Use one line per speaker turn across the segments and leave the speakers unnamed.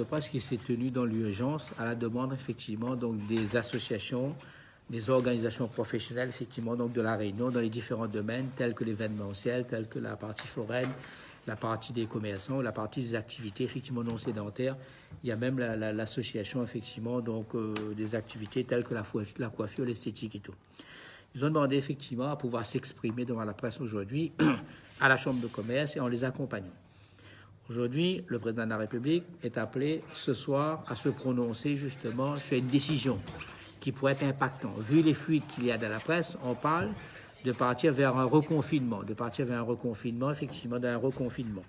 de presse qui s'est tenue dans l'urgence à la demande effectivement donc des associations, des organisations professionnelles effectivement donc de la Réunion dans les différents domaines tels que l'événementiel, tels que la partie foraine, la partie des commerçants, la partie des activités effectivement non sédentaires. Il y a même l'association effectivement donc des activités telles que la coiffure, l'esthétique et tout. Ils ont demandé effectivement à pouvoir s'exprimer devant la presse aujourd'hui à la Chambre de commerce et en les accompagnant. Aujourd'hui, le président de la République est appelé ce soir à se prononcer justement sur une décision qui pourrait être impactante. Vu les fuites qu'il y a dans la presse, on parle de partir vers un reconfinement, effectivement, d'un reconfinement.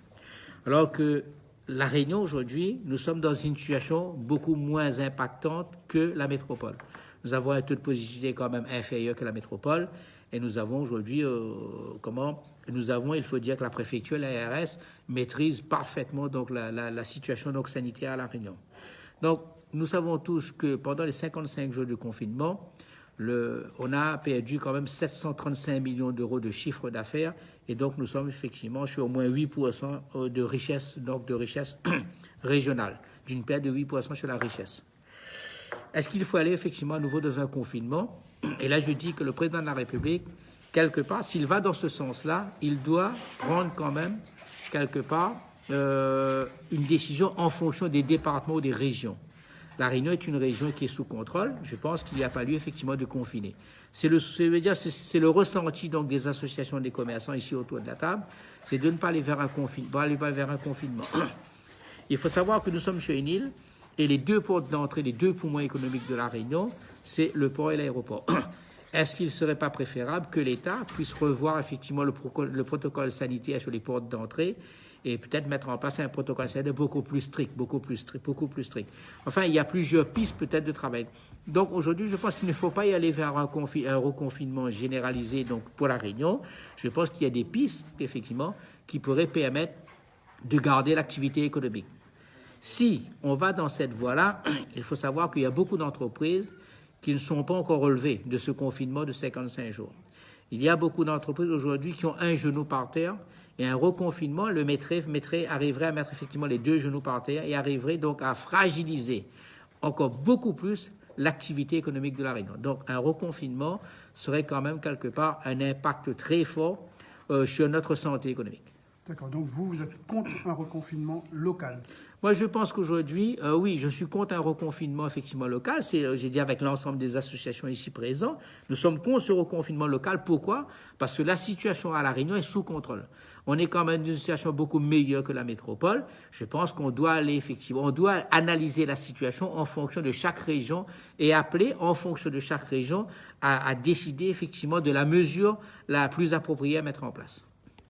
Alors que la Réunion, aujourd'hui, nous sommes dans une situation beaucoup moins impactante que la métropole. Nous avons un taux de positivité quand même inférieur que la métropole et nous avons aujourd'hui, il faut dire que la préfecture, l'ARS, maîtrise parfaitement donc, la situation donc, sanitaire à La Réunion. Donc, nous savons tous que pendant les 55 jours de confinement, on a perdu quand même 735 millions d'euros de chiffre d'affaires et donc nous sommes effectivement sur au moins 8% de richesse régionale, d'une perte de 8% sur la richesse. Est-ce qu'il faut aller effectivement à nouveau dans un confinement? Et là, je dis que le président de la République, quelque part, s'il va dans ce sens-là, il doit prendre quand même, quelque part, une décision en fonction des départements ou des régions. La Réunion est une région qui est sous contrôle. Je pense qu'il a fallu effectivement de confiner. C'est le ressenti donc des associations des commerçants ici autour de la table, c'est de ne pas aller vers un confinement. Il faut savoir que nous sommes sur une île et les deux portes d'entrée, les deux poumons économiques de la Réunion, c'est le port et l'aéroport. Est-ce qu'il ne serait pas préférable que l'État puisse revoir effectivement le protocole sanitaire sur les portes d'entrée et peut-être mettre en place un protocole sanitaire beaucoup plus strict. Enfin, il y a plusieurs pistes peut-être de travail. Donc aujourd'hui, je pense qu'il ne faut pas y aller vers un reconfinement généralisé donc, pour la Réunion. Je pense qu'il y a des pistes, effectivement, qui pourraient permettre de garder l'activité économique. Si on va dans cette voie-là, il faut savoir qu'il y a beaucoup d'entreprises qui ne sont pas encore relevées de ce confinement de 55 jours. Il y a beaucoup d'entreprises aujourd'hui qui ont un genou par terre et un reconfinement arriverait à mettre effectivement les deux genoux par terre et arriverait donc à fragiliser encore beaucoup plus l'activité économique de la Réunion. Donc un reconfinement serait quand même quelque part un impact très fort sur notre santé économique.
D'accord, donc vous êtes contre un reconfinement local?
Moi, je pense qu'aujourd'hui, oui, je suis contre un reconfinement effectivement local. J'ai dit avec l'ensemble des associations ici présentes, nous sommes contre ce reconfinement local. Pourquoi? Parce que la situation à La Réunion est sous contrôle. On est quand même dans une situation beaucoup meilleure que la métropole. Je pense qu'on doit on doit analyser la situation en fonction de chaque région et appeler en fonction de chaque région à décider effectivement de la mesure la plus appropriée à mettre en place.